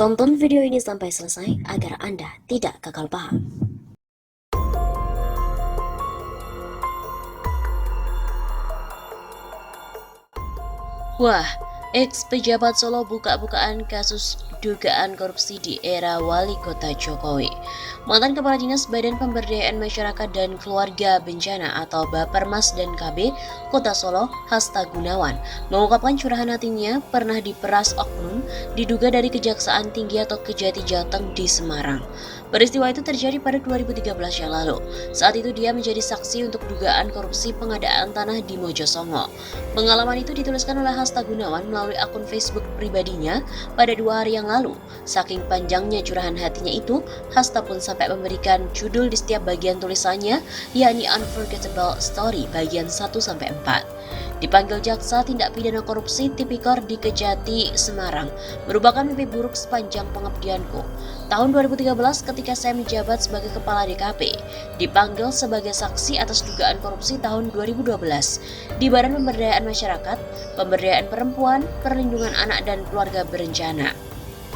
Tonton video ini sampai selesai agar Anda tidak gagal paham. Wah, ex-pejabat Solo buka-bukaan kasus dugaan korupsi di era wali kota Jokowi. Mantan Kepala Dinas Badan Pemberdayaan Masyarakat dan Keluarga Bencana atau Bapermas dan KB Kota Solo, Hasta Gunawan, mengungkapkan curahan hatinya pernah diperas oknum diduga dari Kejaksaan Tinggi atau Kejati Jateng di Semarang. Peristiwa itu terjadi pada 2013 yang lalu. Saat itu dia menjadi saksi untuk dugaan korupsi pengadaan tanah di Mojosongo. Pengalaman itu dituliskan oleh Hasta Gunawan melalui akun Facebook pribadinya pada 2 hari yang lalu. Saking panjangnya curahan hatinya itu, Hasta pun sampai memberikan judul di setiap bagian tulisannya, yakni Unforgettable Story bagian 1-4. Dipanggil jaksa tindak pidana korupsi tipikor di Kejati, Semarang, merupakan mimpi buruk sepanjang pengabdianku. Tahun 2013 ketika saya menjabat sebagai Kepala DKP, dipanggil sebagai saksi atas dugaan korupsi tahun 2012 di Badan Pemberdayaan Masyarakat, Pemberdayaan Perempuan, Perlindungan Anak dan Keluarga Berencana.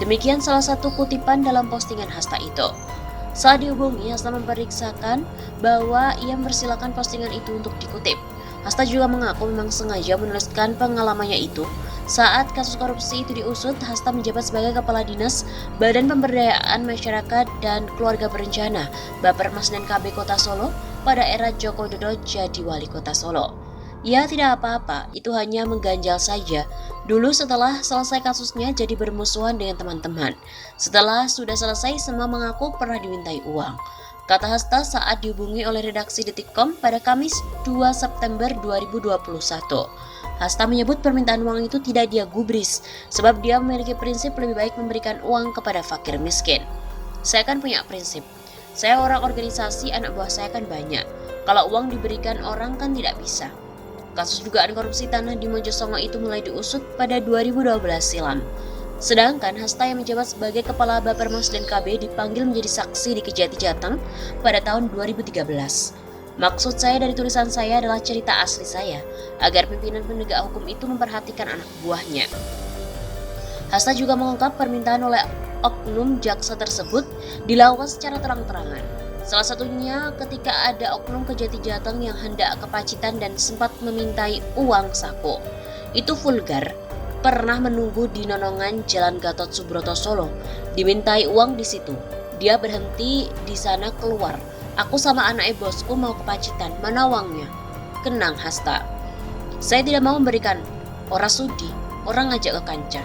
Demikian salah satu kutipan dalam postingan Hasta itu. Saat dihubungi, Hasta memperiksakan bahwa ia mempersilakan postingan itu untuk dikutip. Hasta juga mengaku memang sengaja menuliskan pengalamannya itu. Saat kasus korupsi itu diusut, Hasta menjabat sebagai Kepala Dinas Badan Pemberdayaan Masyarakat dan Keluarga Berencana, Bapermas dan KB Kota Solo pada era Joko Widodo jadi Wali Kota Solo. Ya tidak apa-apa, itu hanya mengganjal saja. Dulu setelah selesai kasusnya jadi bermusuhan dengan teman-teman. Setelah sudah selesai semua mengaku pernah dimintai uang. Kata Hasta saat dihubungi oleh redaksi Detikcom pada Kamis 2 September 2021. Hasta menyebut permintaan uang itu tidak dia gubris, sebab dia memiliki prinsip lebih baik memberikan uang kepada fakir miskin. Saya kan punya prinsip. Saya orang organisasi, anak buah saya kan banyak. Kalau uang diberikan orang kan tidak bisa. Kasus dugaan korupsi tanah di Mojosongo itu mulai diusut pada 2012 silam. Sedangkan Hasta yang menjabat sebagai Kepala Bapermas dan KB dipanggil menjadi saksi di Kejati Jateng pada tahun 2013. Maksud saya dari tulisan saya adalah cerita asli saya, agar pimpinan penegak hukum itu memperhatikan anak buahnya. Hasta juga mengungkap permintaan oleh oknum jaksa tersebut dilakukan secara terang-terangan. Salah satunya ketika ada oknum Kejati Jateng yang hendak ke Pacitan dan sempat memintai uang saku. Itu vulgar. Pernah menunggu di Nonongan Jalan Gatot Subroto Solo, dimintai uang di situ. Dia berhenti di sana keluar. Aku sama anak bosku mau ke Pacitan, mana uangnya? Kenang Hasta. Saya tidak mau memberikan. Orang sudi, orang ngajak ke kanca.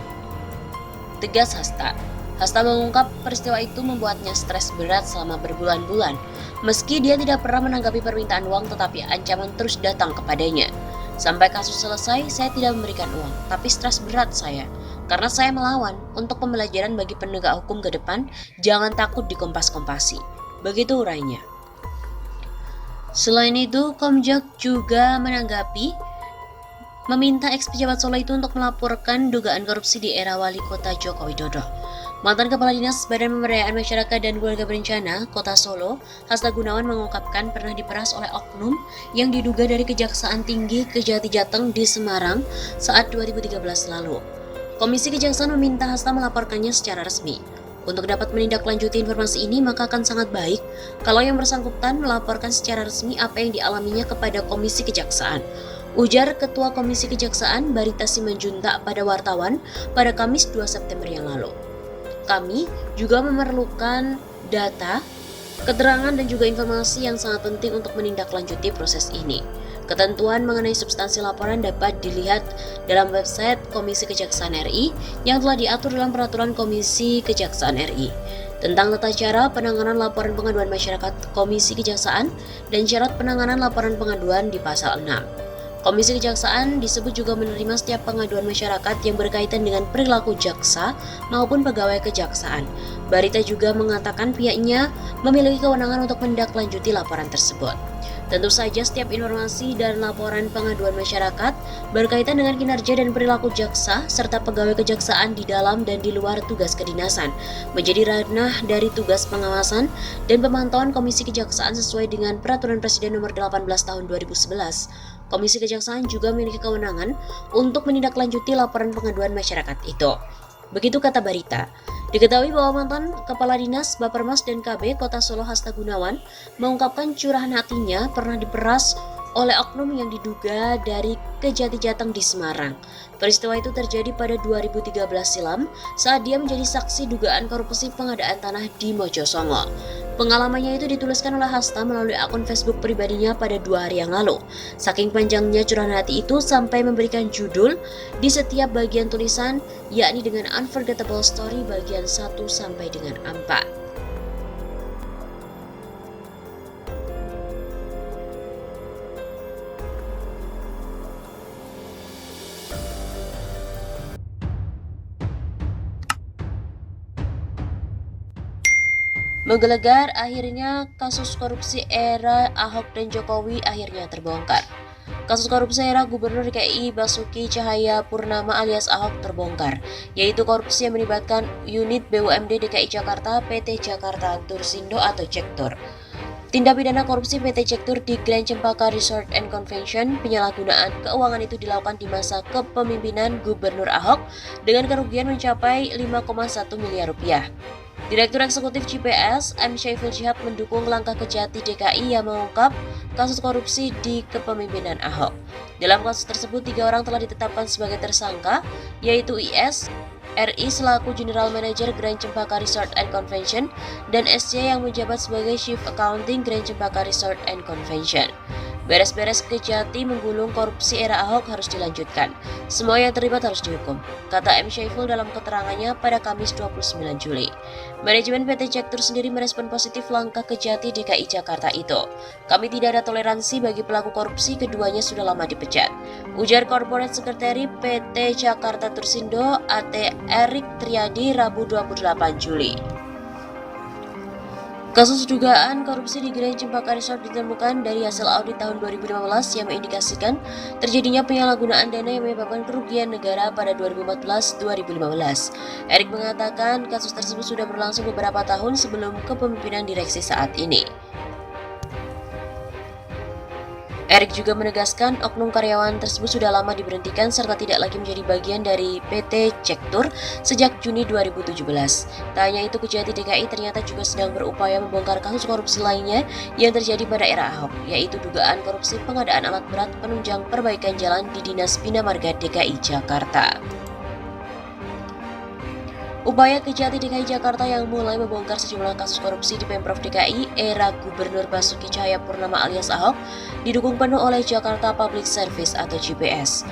Tegas Hasta. Hasta mengungkap peristiwa itu membuatnya stres berat selama berbulan-bulan. Meski dia tidak pernah menanggapi permintaan uang, tetapi ancaman terus datang kepadanya. Sampai kasus selesai, saya tidak memberikan uang, tapi stres berat saya. Karena saya melawan untuk pembelajaran bagi penegak hukum ke depan, jangan takut dikompas-kompasi. Begitu urainya. Selain itu, Komjak juga menanggapi meminta ex-pejabat Solo itu untuk melaporkan dugaan korupsi di era wali kota Joko Widodo. Mantan Kepala Dinas Badan Pemberdayaan Masyarakat dan Keluarga Berencana Kota Solo, Hasta Gunawan mengungkapkan pernah diperas oleh oknum yang diduga dari Kejaksaan Tinggi Kejati Jateng di Semarang saat 2013 lalu. Komisi Kejaksaan meminta Hasta melaporkannya secara resmi. Untuk dapat menindaklanjuti informasi ini, maka akan sangat baik kalau yang bersangkutan melaporkan secara resmi apa yang dialaminya kepada Komisi Kejaksaan. Ujar Ketua Komisi Kejaksaan Barita Simanjuntak pada wartawan pada Kamis 2 September yang lalu. Kami juga memerlukan data, keterangan dan juga informasi yang sangat penting untuk menindaklanjuti proses ini. Ketentuan mengenai substansi laporan dapat dilihat dalam website Komisi Kejaksaan RI yang telah diatur dalam Peraturan Komisi Kejaksaan RI tentang tata cara penanganan laporan pengaduan masyarakat Komisi Kejaksaan dan syarat penanganan laporan pengaduan di pasal 6. Komisi Kejaksaan disebut juga menerima setiap pengaduan masyarakat yang berkaitan dengan perilaku jaksa maupun pegawai kejaksaan. Barita juga mengatakan pihaknya memiliki kewenangan untuk menindaklanjuti laporan tersebut. Tentu saja setiap informasi dan laporan pengaduan masyarakat berkaitan dengan kinerja dan perilaku jaksa serta pegawai kejaksaan di dalam dan di luar tugas kedinasan menjadi ranah dari tugas pengawasan dan pemantauan Komisi Kejaksaan sesuai dengan Peraturan Presiden Nomor 18 Tahun 2011. Komisi Kejaksaan juga memiliki kewenangan untuk menindaklanjuti laporan pengaduan masyarakat itu. Begitu kata Barita. Diketahui bahwa mantan Kepala Dinas Bapermas dan KB Kota Solo Hasta Gunawan mengungkapkan curahan hatinya pernah diperas oleh oknum yang diduga dari Kejati Jateng di Semarang. Peristiwa itu terjadi pada 2013 silam saat dia menjadi saksi dugaan korupsi pengadaan tanah di Mojosongo. Pengalamannya itu dituliskan oleh Hasta melalui akun Facebook pribadinya pada 2 hari yang lalu. Saking panjangnya curahan hati itu sampai memberikan judul di setiap bagian tulisan, yakni dengan Unforgettable Story bagian 1 sampai dengan 4. Menggelegar, akhirnya kasus korupsi era Ahok dan Jokowi akhirnya terbongkar. Kasus korupsi era Gubernur DKI Basuki Cahayapurnama alias Ahok terbongkar, yaitu korupsi yang melibatkan unit BUMD DKI Jakarta PT Jakarta Tursindo atau Cektur. Tindak pidana korupsi PT Cektur di Grand Cempaka Resort and Convention, penyalahgunaan keuangan itu dilakukan di masa kepemimpinan Gubernur Ahok dengan kerugian mencapai 5,1 miliar rupiah. Direktur Eksekutif CPS, M. Syaiful Shihab mendukung langkah Kejati DKI yang mengungkap kasus korupsi di kepemimpinan Ahok. Dalam kasus tersebut, 3 orang telah ditetapkan sebagai tersangka, yaitu IS, RI selaku General Manager Grand Cempaka Resort and Convention, dan SC yang menjabat sebagai Chief Accounting Grand Cempaka Resort and Convention. Beres-beres Kejati menggulung korupsi era Ahok harus dilanjutkan. Semua yang terlibat harus dihukum, kata M. Syaiful dalam keterangannya pada Kamis 29 Juli. Manajemen PT Cektur sendiri merespon positif langkah Kejati DKI Jakarta itu. Kami tidak ada toleransi bagi pelaku korupsi, keduanya sudah lama dipecat, ujar Corporate Secretary PT Jakarta Tursindo AT Erik Triadi Rabu 28 Juli. Kasus dugaan korupsi di Grand Cempaka Resort ditemukan dari hasil audit tahun 2015 yang mengindikasikan terjadinya penyalahgunaan dana yang menyebabkan kerugian negara pada 2014-2015. Erik mengatakan kasus tersebut sudah berlangsung beberapa tahun sebelum kepemimpinan direksi saat ini. Erik juga menegaskan oknum karyawan tersebut sudah lama diberhentikan serta tidak lagi menjadi bagian dari PT Cektur sejak Juni 2017. Tak hanya itu, Kejati DKI ternyata juga sedang berupaya membongkar kasus korupsi lainnya yang terjadi pada era Ahok, yaitu dugaan korupsi pengadaan alat berat penunjang perbaikan jalan di Dinas Bina Marga DKI Jakarta. Upaya Kejati DKI Jakarta yang mulai membongkar sejumlah kasus korupsi di Pemprov DKI era Gubernur Basuki Cahayapurnama alias Ahok didukung penuh oleh Jakarta Public Service atau JPS.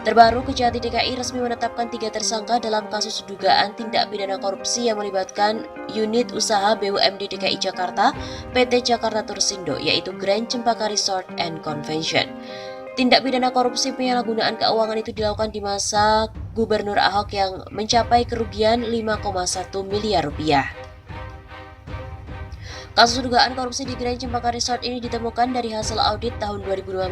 Terbaru, Kejati DKI resmi menetapkan 3 tersangka dalam kasus dugaan tindak pidana korupsi yang melibatkan unit usaha BUMD DKI Jakarta PT Jakarta Tursindo, yaitu Grand Cempaka Resort and Convention. Tindak pidana korupsi penyalahgunaan keuangan itu dilakukan di masa Gubernur Ahok yang mencapai kerugian 5,1 miliar rupiah. Kasus dugaan korupsi di Grand Cempaka Resort ini ditemukan dari hasil audit tahun 2015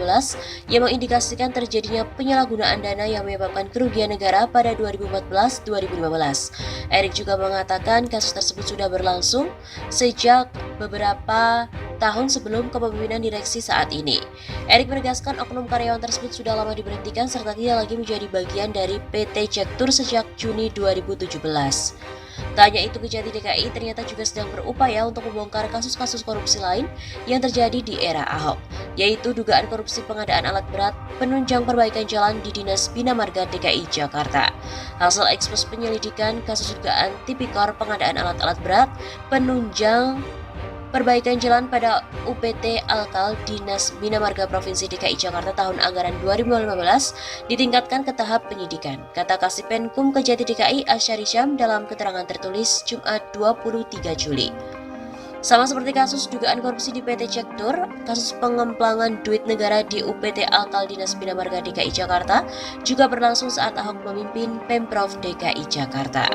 yang mengindikasikan terjadinya penyalahgunaan dana yang menyebabkan kerugian negara pada 2014-2015. Erik juga mengatakan kasus tersebut sudah berlangsung sejak beberapa tahun sebelum kepemimpinan direksi saat ini. Erik menegaskan oknum karyawan tersebut sudah lama diberhentikan serta tidak lagi menjadi bagian dari PT Cektur sejak Juni 2017. Tak hanya itu, Kejati DKI ternyata juga sedang berupaya untuk membongkar kasus-kasus korupsi lain yang terjadi di era Ahok, yaitu dugaan korupsi pengadaan alat berat penunjang perbaikan jalan di Dinas Bina Marga DKI Jakarta. Hasil ekspos penyelidikan kasus dugaan tipikor pengadaan alat-alat berat penunjang perbaikan jalan pada UPT Alkal Dinas Bina Marga Provinsi DKI Jakarta tahun anggaran 2015 ditingkatkan ke tahap penyidikan, kata Kasipenkum Kejati DKI Asyari Syam dalam keterangan tertulis Jumat 23 Juli. Sama seperti kasus dugaan korupsi di PT Cektur, kasus pengemplangan duit negara di UPT Alkal Dinas Bina Marga DKI Jakarta juga berlangsung saat Ahok memimpin Pemprov DKI Jakarta.